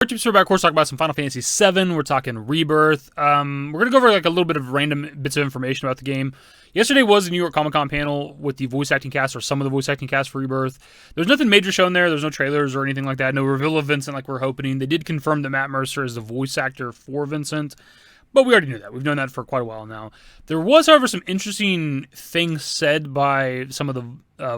We're back, of course, talking about some Final Fantasy VII. We're talking Rebirth. We're going to go over like a little bit of random bits of information about the game. Yesterday was the New York Comic Con panel with the voice acting cast, or some of the voice acting cast for Rebirth. There's nothing major shown there. There's no trailers or anything like that. No reveal of Vincent like we're hoping. They did confirm that Matt Mercer is the voice actor for Vincent, but we already knew that. We've known that for quite a while now. There was, however, some interesting things said by some of the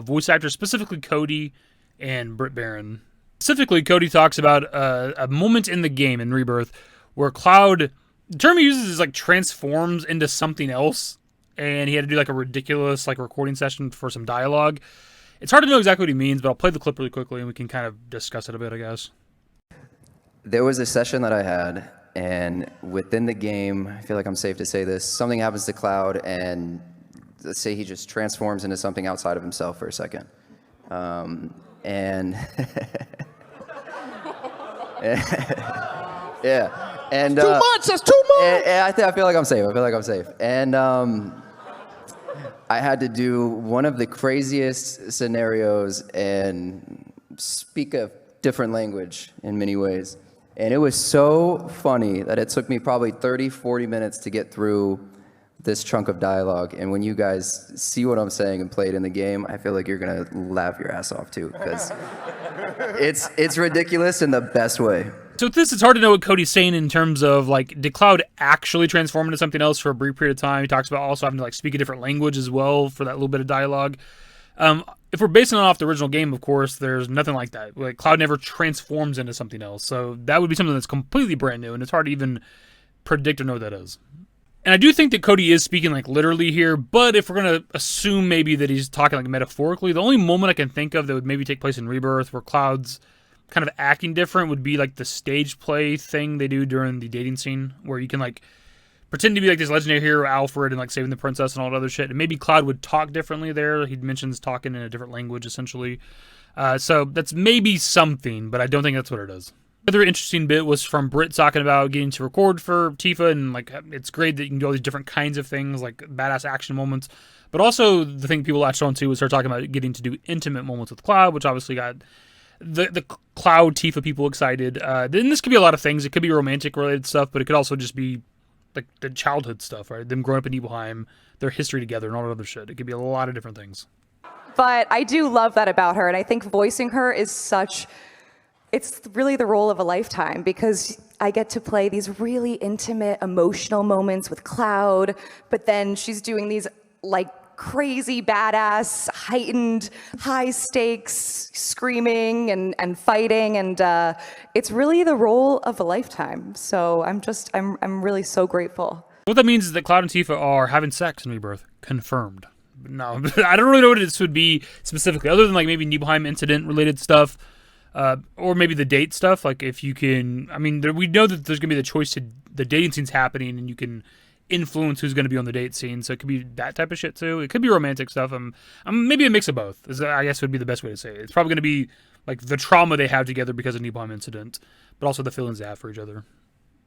voice actors, specifically Cody and Britt Baron. Specifically, Cody talks about a moment in the game in Rebirth where Cloud, the term he uses is like transforms into something else, and he had to do like a ridiculous like recording session for some dialogue. It's hard to know exactly what he means, but I'll play the clip really quickly and we can kind of discuss it a bit, I guess. There was a session that I had, and within the game, I feel like I'm safe to say this, something happens to Cloud, and let's say he just transforms into something outside of himself for a second. And yeah, and too much. That's too much. And I feel like I'm safe. And I had to do one of the craziest scenarios and speak a different language in many ways. And it was so funny that it took me probably 30, 40 minutes to get through this chunk of dialogue. And when you guys see what I'm saying and play it in the game, I feel like you're gonna laugh your ass off too, because it's ridiculous in the best way. So with this, it's hard to know what Cody's saying in terms of like, did Cloud actually transform into something else for a brief period of time? He talks about also having to like speak a different language as well for that little bit of dialogue. If we're basing it off the original game, of course, there's nothing like that. Like, Cloud never transforms into something else, so that would be something that's completely brand new, and it's hard to even predict or know what that is. And I do think that Cody is speaking like literally here, but if we're going to assume maybe that he's talking like metaphorically, the only moment I can think of that would maybe take place in Rebirth where Cloud's kind of acting different would be like the stage play thing they do during the dating scene, where you can like pretend to be like this legendary hero Alfred and like saving the princess and all that other shit. And maybe Cloud would talk differently there. He mentions talking in a different language essentially. So that's maybe something, but I don't think that's what it is. Another interesting bit was from Britt talking about getting to record for Tifa, and like it's great that you can do all these different kinds of things, like badass action moments. But also the thing people latched on to was her talking about getting to do intimate moments with Cloud, which obviously got the Cloud Tifa people excited. Then this could be a lot of things. It could be romantic related stuff, but it could also just be like the childhood stuff, right? Them growing up in Nibelheim, their history together, and all that other shit. It could be a lot of different things. But I do love that about her, and I think voicing her is it's really the role of a lifetime, because I get to play these really intimate, emotional moments with Cloud, but then she's doing these like crazy, badass, heightened, high stakes screaming and fighting, and it's really the role of a lifetime. So I'm really so grateful. What that means is that Cloud and Tifa are having sex in Rebirth. Confirmed. No, I don't really know what this would be specifically, other than like maybe Nibelheim incident related stuff. Or maybe the date stuff, like if you can, I mean, we know that there's going to be the choice to, the dating scene's happening, and you can influence who's going to be on the date scene, so it could be that type of shit too. It could be romantic stuff, maybe a mix of both, I guess would be the best way to say it. It's probably going to be like the trauma they have together because of Nibelheim incident, but also the feelings they have for each other.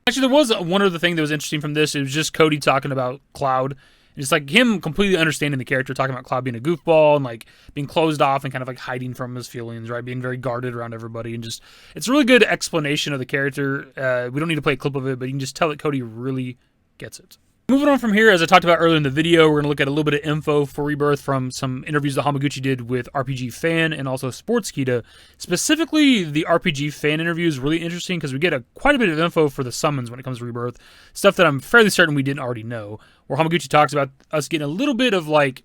Actually, there was one other thing that was interesting from this. It was just Cody talking about Cloud. It's like him completely understanding the character, talking about Cloud being a goofball and like being closed off and kind of like hiding from his feelings, right? Being very guarded around everybody, and just, it's a really good explanation of the character. We don't need to play a clip of it, but you can just tell that Cody really gets it. Moving on from here, as I talked about earlier in the video, we're going to look at a little bit of info for Rebirth from some interviews that Hamaguchi did with RPG Fan and also Sportskeeda. Specifically, the RPG Fan interview is really interesting because we get quite a bit of info for the summons when it comes to Rebirth. Stuff that I'm fairly certain we didn't already know. Where Hamaguchi talks about us getting a little bit of like,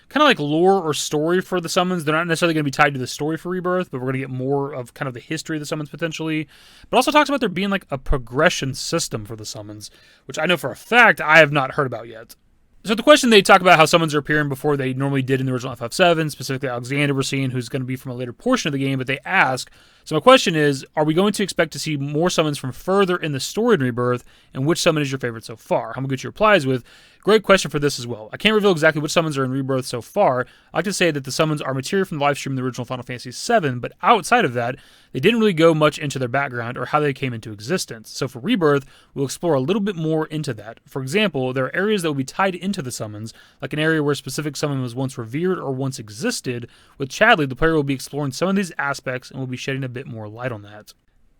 kind of like lore or story for the summons. They're not necessarily going to be tied to the story for Rebirth, but we're going to get more of kind of the history of the summons potentially. But also talks about there being like a progression system for the summons, which I know for a fact I have not heard about yet. So the question, they talk about how summons are appearing before they normally did in the original FF7, specifically Alexander we're seeing, who's going to be from a later portion of the game, but they ask, so my question is, are we going to expect to see more summons from further in the story in Rebirth, and which summon is your favorite so far? Hamaguchi replies with, great question for this as well. I can't reveal exactly which summons are in Rebirth so far. I like to say that the summons are Materia from the live stream in the original Final Fantasy VII, but outside of that, they didn't really go much into their background or how they came into existence. So for Rebirth, we'll explore a little bit more into that. For example, there are areas that will be tied into the summons, like an area where a specific summon was once revered or once existed. With Chadley, the player will be exploring some of these aspects and will be shedding a bit more light on that.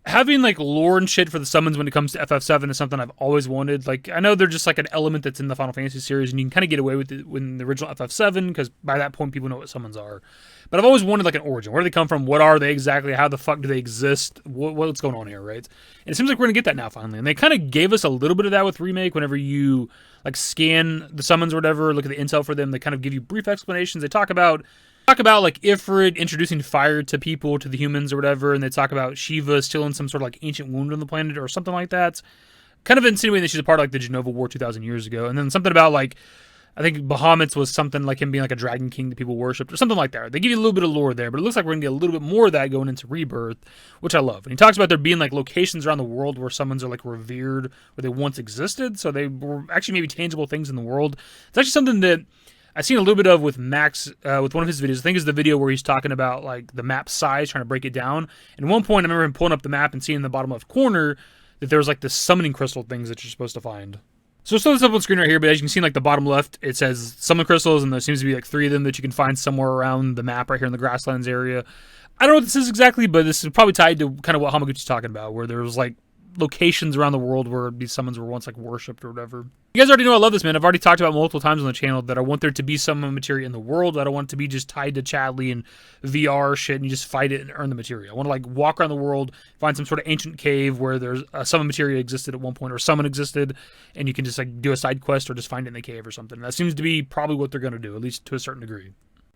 having like lore and shit for the summons when it comes to FF7 is something I've always wanted. Like, I know they're just like an element that's in the Final Fantasy series, and you can kind of get away with it when the original FF7, because by that point people know what summons are. But I've always wanted like an origin. Where do they come from? What are they exactly? How the fuck do they exist? What's going on here, right? And it seems like we're gonna get that now finally. And they kind of gave us a little bit of that with Remake. Whenever you like scan the summons or whatever, look at the intel for them, they kind of give you brief explanations. They talk about like Ifrit introducing fire to people, to the humans or whatever, and they talk about Shiva still in some sort of like ancient wound on the planet or something like that. Kind of insinuating that she's a part of like the Genova War 2,000 years ago. And then something about like, I think Bahamut's was something like him being like a dragon king that people worshipped or something like that. They give you a little bit of lore there, but it looks like we're going to get a little bit more of that going into Rebirth, which I love. And he talks about there being like locations around the world where summons are like revered, where they once existed. So they were actually maybe tangible things in the world. It's actually something that I've seen a little bit of with Max, with one of his videos. I think it's the video where he's talking about like the map size, trying to break it down. And at one point, I remember him pulling up the map and seeing in the bottom left corner that there was like the summoning crystal things that you're supposed to find. So still this up on screen right here, but as you can see in like the bottom left, it says summon crystals, and there seems to be like 3 of them that you can find somewhere around the map right here in the grasslands area. I don't know what this is exactly, but this is probably tied to kind of what Hamaguchi's talking about, where there was like locations around the world where these summons were once like worshipped or whatever. You guys already know I love this, man. I've already talked about multiple times on the channel that I want there to be summon materia in the world. I don't want it to be just tied to Chadley and VR shit and you just fight it and earn the materia. I want to like walk around the world, find some sort of ancient cave where there's a summon materia existed at one point or summon existed, and you can just like do a side quest or just find it in the cave or something. That seems to be probably what they're going to do, at least to a certain degree.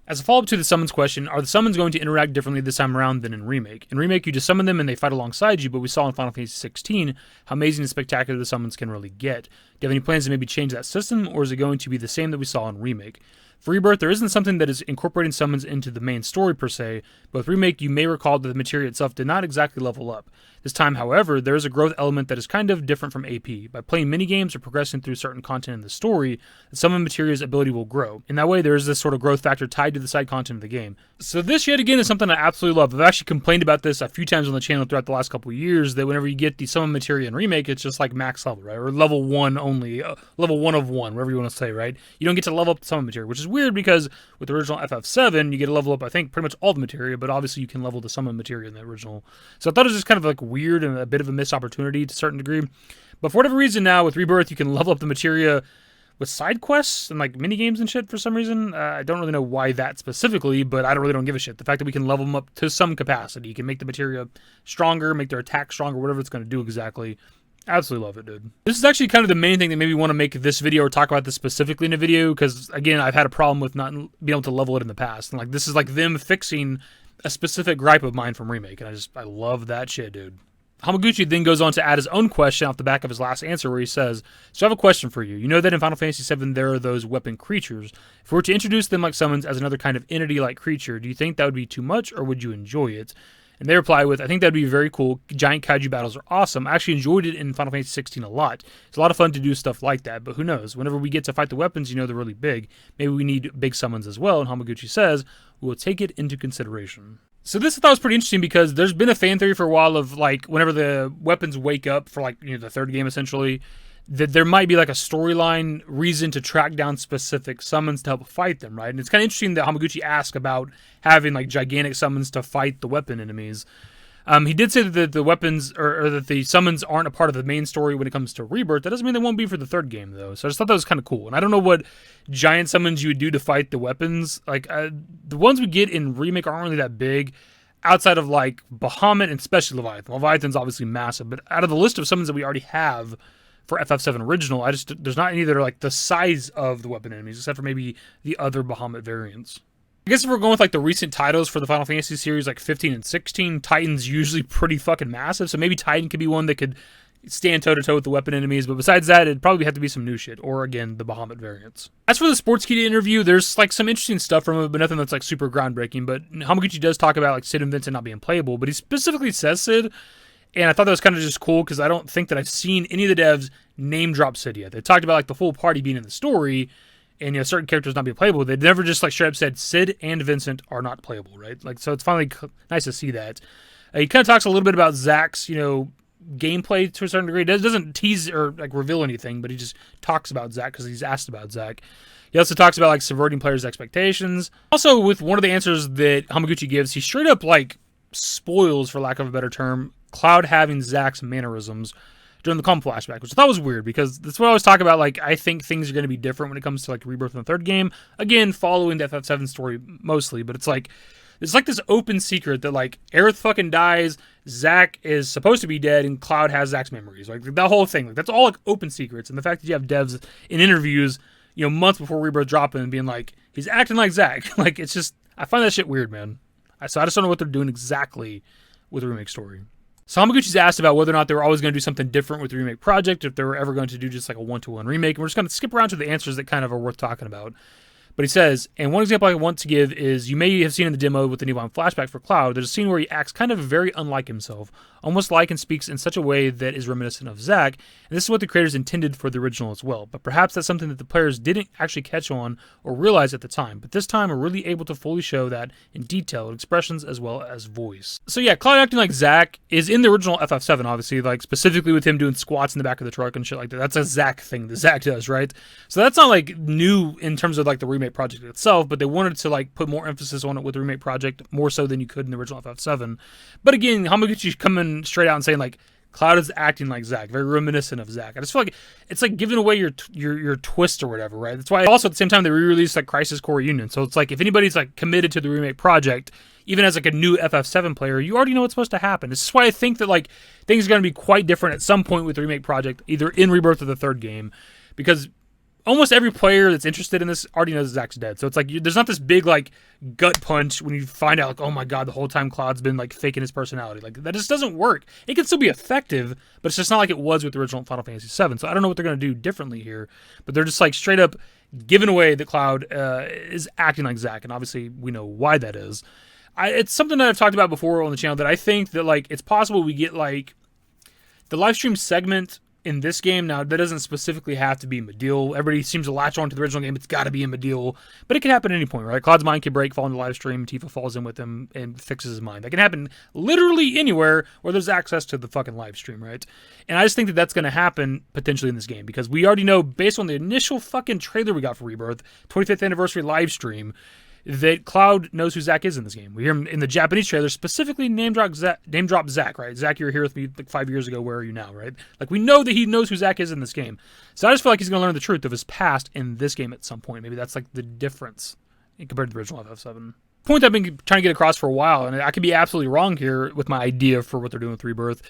As a follow-up to the summons question, are the summons going to interact differently this time around than in Remake? In Remake, you just summon them and they fight alongside you, but we saw in Final Fantasy 16 how amazing and spectacular the summons can really get. Do you have any plans to maybe change that system, or is it going to be the same that we saw in Remake? For Rebirth, there isn't something that is incorporating summons into the main story per se, but with Remake, you may recall that the materia itself did not exactly level up. This time, however, there is a growth element that is kind of different from AP. By playing minigames or progressing through certain content in the story, the summon materia's ability will grow. In that way, there is this sort of growth factor tied to the side content of the game. So this, yet again, is something I absolutely love. I've actually complained about this a few times on the channel throughout the last couple of years, that whenever you get the summon materia in Remake, it's just like max level, right? Or level 1 only, level 1 of 1, whatever you want to say, right? You don't get to level up the summon materia, which is weird because with the original FF7, you get to level up, I think, pretty much all the materia, but obviously you can level the summon materia in the original. So I thought it was just kind of like weird and a bit of a missed opportunity to a certain degree. But for whatever reason now, with Rebirth, you can level up the materia with side quests and like mini games and shit for some reason. I don't really know why that specifically, but I don't give a shit. The fact that we can level them up to some capacity, you can make the materia stronger, make their attack stronger, whatever it's going to do exactly. Absolutely love it, dude. This is actually kind of the main thing that made me want to make this video or talk about this specifically in a video, because again, I've had a problem with not being able to level it in the past. And like, this is like them fixing a specific gripe of mine from Remake, and I love that shit, dude. Hamaguchi then goes on to add his own question off the back of his last answer, where he says, so I have a question for you. You know that in Final Fantasy VII there are those weapon creatures. If we were to introduce them like summons as another kind of entity-like creature, do you think that would be too much, or would you enjoy it? And they reply with, I think that'd be very cool. Giant kaiju battles are awesome. I actually enjoyed it in Final Fantasy 16 a lot. It's a lot of fun to do stuff like that, but who knows? Whenever we get to fight the weapons, you know they're really big. Maybe we need big summons as well, and Hamaguchi says, we'll take it into consideration. So this I thought was pretty interesting, because there's been a fan theory for a while of like, whenever the weapons wake up for like, the third game essentially, that there might be like a storyline reason to track down specific summons to help fight them, right? And it's kind of interesting that Hamaguchi asked about having like gigantic summons to fight the weapon enemies. He did say that the weapons, or that the summons aren't a part of the main story when it comes to Rebirth. That doesn't mean they won't be for the third game, though. So I just thought that was kind of cool. And I don't know what giant summons you would do to fight the weapons. Like, the ones we get in Remake aren't really that big, outside of like Bahamut and especially Leviathan. Leviathan's obviously massive, but out of the list of summons that we already have for FF7 Original, there's not any that are like the size of the weapon enemies, except for maybe the other Bahamut variants. I guess if we're going with like the recent titles for the Final Fantasy series, like 15 and 16, Titan's usually pretty fucking massive, so maybe Titan could be one that could stand toe-to-toe with the weapon enemies, but besides that, it'd probably have to be some new shit, or again, the Bahamut variants. As for the Sportskeeda interview, there's like some interesting stuff from it, but nothing that's like super groundbreaking. But Hamaguchi does talk about like Sid and Vincent not being playable, but he specifically says Sid, and I thought that was kind of just cool, because I don't think that I've seen any of the devs name drop Sid yet. They talked about like the full party being in the story, and certain characters not being playable. They never just like straight up said Sid and Vincent are not playable, right? Like, so it's finally nice to see that. He kind of talks a little bit about Zack's, gameplay to a certain degree. It doesn't tease or like reveal anything, but he just talks about Zack because he's asked about Zack. He also talks about like subverting players' expectations. Also, with one of the answers that Hamaguchi gives, he straight up like spoils, for lack of a better term, Cloud having Zack's mannerisms during the Calm flashback, which I thought was weird because that's what I was talking about. Like, I think things are going to be different when it comes to like Rebirth in the third game. Again, following the FF7 story mostly, but it's like this open secret that like Aerith fucking dies, Zack is supposed to be dead, and Cloud has Zack's memories. Like that whole thing, like that's all like open secrets. And the fact that you have devs in interviews, months before Rebirth dropping and being like, he's acting like Zack. Like, it's just, I find that shit weird, man. So I just don't know what they're doing exactly with the remake story. So Hamaguchi's asked about whether or not they were always going to do something different with the remake project, if they were ever going to do just like a one-to-one remake. And we're just going to skip around to the answers that kind of are worth talking about. But he says, and one example I want to give is, you may have seen in the demo with the Nibelheim flashback for Cloud, there's a scene where he acts kind of very unlike himself, almost like and speaks in such a way that is reminiscent of Zack, and this is what the creators intended for the original as well. But perhaps that's something that the players didn't actually catch on or realize at the time. But this time, we're really able to fully show that in detail, expressions as well as voice. So yeah, Cloud acting like Zack is in the original FF7, obviously, like specifically with him doing squats in the back of the truck and shit like that. That's a Zack thing that Zack does, right? So that's not like new in terms of like the remake project itself, but they wanted to like put more emphasis on it with the remake project, more so than you could in the original FF7. But again, Hamaguchi's coming straight out and saying like, Cloud is acting like Zack, very reminiscent of Zack. I just feel like it's like giving away your twist or whatever, right? That's why also at the same time they re-released like Crisis Core Reunion. So it's like if anybody's like committed to the remake project, even as like a new FF7 player, you already know what's supposed to happen. This is why I think that like things are going to be quite different at some point with the remake project, either in Rebirth or the third game, because almost every player that's interested in this already knows Zack's dead. So it's like there's not this big like gut punch when you find out like, oh my god, the whole time Cloud's been like faking his personality. Like that just doesn't work. It can still be effective, but it's just not like it was with the original Final Fantasy VII. So I don't know what they're going to do differently here, but they're just like straight up giving away that Cloud is acting like Zack, and obviously we know why that is. It's something that I've talked about before on the channel, that I think that like it's possible we get like the live stream segment in this game. Now, that doesn't specifically have to be Midil. Everybody seems to latch on to the original game. It's got to be in Midil. But it can happen at any point, right? Cloud's mind can break, fall into the live stream, Tifa falls in with him and fixes his mind. That can happen literally anywhere where there's access to the fucking live stream, right? And I just think that that's going to happen potentially in this game, because we already know, based on the initial fucking trailer we got for Rebirth, 25th anniversary live stream, that Cloud knows who Zack is in this game. We hear him in the Japanese trailer specifically name drop Zack, right? Zack, you were here with me like 5 years ago. Where are you now, right? Like, we know that he knows who Zack is in this game. So I just feel like he's going to learn the truth of his past in this game at some point. Maybe that's like the difference compared to the original FF7. Point I've been trying to get across for a while, and I could be absolutely wrong here with my idea for what they're doing with Rebirth,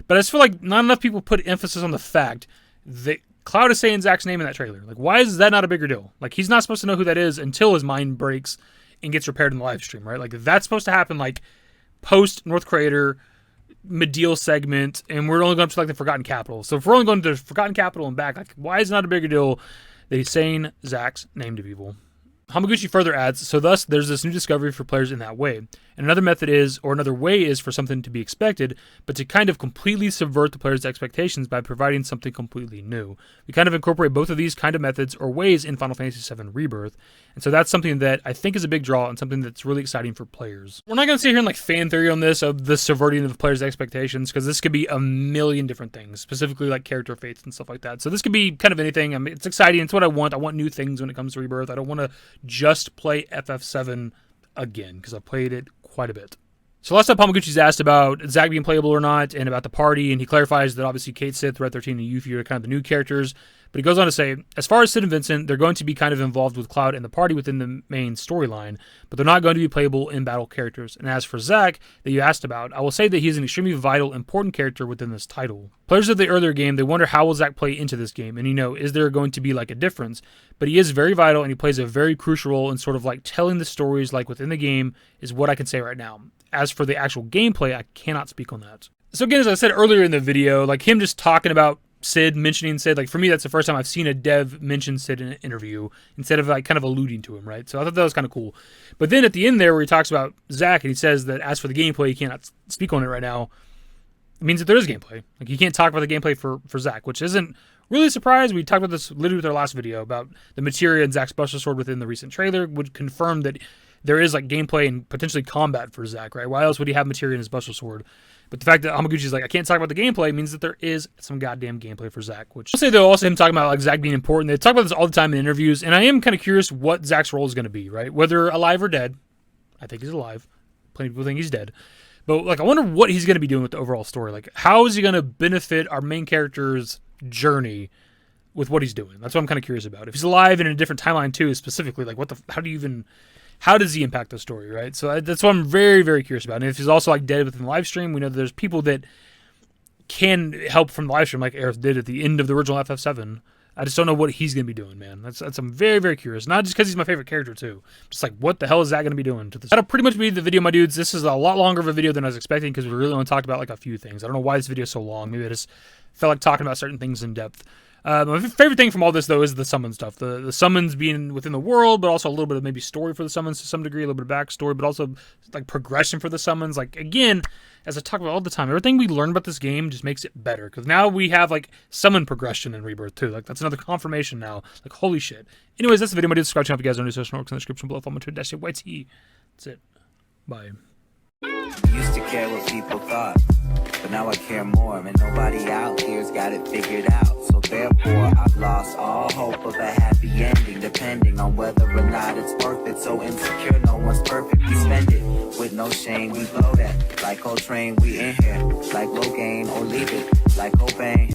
but I just feel like not enough people put emphasis on the fact that Cloud is saying Zack's name in that trailer. Like, why is that not a bigger deal? Like, he's not supposed to know who that is until his mind breaks and gets repaired in the live stream, right? Like, that's supposed to happen like post North Crater Midil segment, and we're only going to like the Forgotten Capital. So if we're only going to the Forgotten Capital and back, like, why is it not a bigger deal that he's saying Zack's name to people? Hamaguchi further adds, so thus there's this new discovery for players in that way. And another method is, or another way is for something to be expected, but to kind of completely subvert the player's expectations by providing something completely new. We kind of incorporate both of these kind of methods or ways in Final Fantasy VII Rebirth. And so that's something that I think is a big draw and something that's really exciting for players. We're not going to sit here and like fan theory on this, of the subverting of players' expectations, because this could be a million different things, specifically like character fates and stuff like that. So this could be kind of anything. I mean, it's exciting. It's what I want. I want new things when it comes to Rebirth. I don't want to just play FF7 again, because I've played it quite a bit. So last up, Hamaguchi's asked about Zack being playable or not, and about the party, and he clarifies that obviously Kate, Sith, Red 13, and Yuffie are kind of the new characters, but he goes on to say, as far as Sid and Vincent, they're going to be kind of involved with Cloud and the party within the main storyline, but they're not going to be playable in-battle characters. And as for Zack, that you asked about, I will say that he is an extremely vital, important character within this title. Players of the earlier game, they wonder how will Zack play into this game, and is there going to be like a difference? But he is very vital, and he plays a very crucial role in sort of like telling the stories like within the game, is what I can say right now. As for the actual gameplay, I cannot speak on that. So again, as I said earlier in the video, like him just talking about Sid, mentioning Sid, like for me, that's the first time I've seen a dev mention Sid in an interview instead of like kind of alluding to him, right? So I thought that was kind of cool. But then at the end there, where he talks about Zack and he says that as for the gameplay, he cannot speak on it right now, it means that there is gameplay. Like, you can't talk about the gameplay for Zack, which isn't really a surprise. We talked about this literally with our last video about the materia and Zack's Buster Sword within the recent trailer, would confirm that there is like gameplay and potentially combat for Zack, right? Why else would he have materia in his Buster Sword? But the fact that Hamaguchi's like, I can't talk about the gameplay, means that there is some goddamn gameplay for Zack, which I'll say though, also him talking about like Zack being important. They talk about this all the time in interviews, and I am kind of curious what Zack's role is going to be, right? Whether alive or dead. I think he's alive. Plenty of people think he's dead. But like, I wonder what he's going to be doing with the overall story. Like, how is he going to benefit our main character's journey with what he's doing? That's what I'm kind of curious about. If he's alive in a different timeline too, specifically, like how does he impact the story, right? So that's what I'm very, very curious about. And if he's also like dead within the live stream, we know that there's people that can help from the live stream, like Aerith did at the end of the original FF7. I just don't know what he's going to be doing, man. I'm very, very curious. Not just because he's my favorite character, too. Just like, what the hell is that going to be doing to this? That'll pretty much be the video, my dudes. This is a lot longer of a video than I was expecting because we really only talked about like a few things. I don't know why this video is so long. Maybe I just felt like talking about certain things in depth. My favorite thing from all this, though, is the summon stuff. The summons being within the world, but also a little bit of maybe story for the summons to some degree, a little bit of backstory, but also like progression for the summons. Like, again, as I talk about all the time, everything we learn about this game just makes it better. Because now we have like summon progression in Rebirth, too. Like, that's another confirmation now. Like, holy shit. Anyways, that's the video, my dudes. Subscribe to if you guys are new. Social networks in the description below. Follow me to dashingdavidbusiness. That's it. Bye. Used to care what people thought, but now I care more, and nobody out here's got it figured out. So therefore, I've lost all hope of a happy ending, depending on whether or not it's worth it. So insecure, no one's perfect. We spend it with no shame. We blow that like Coltrane. We in here like Low Gain or leave it like Cobain.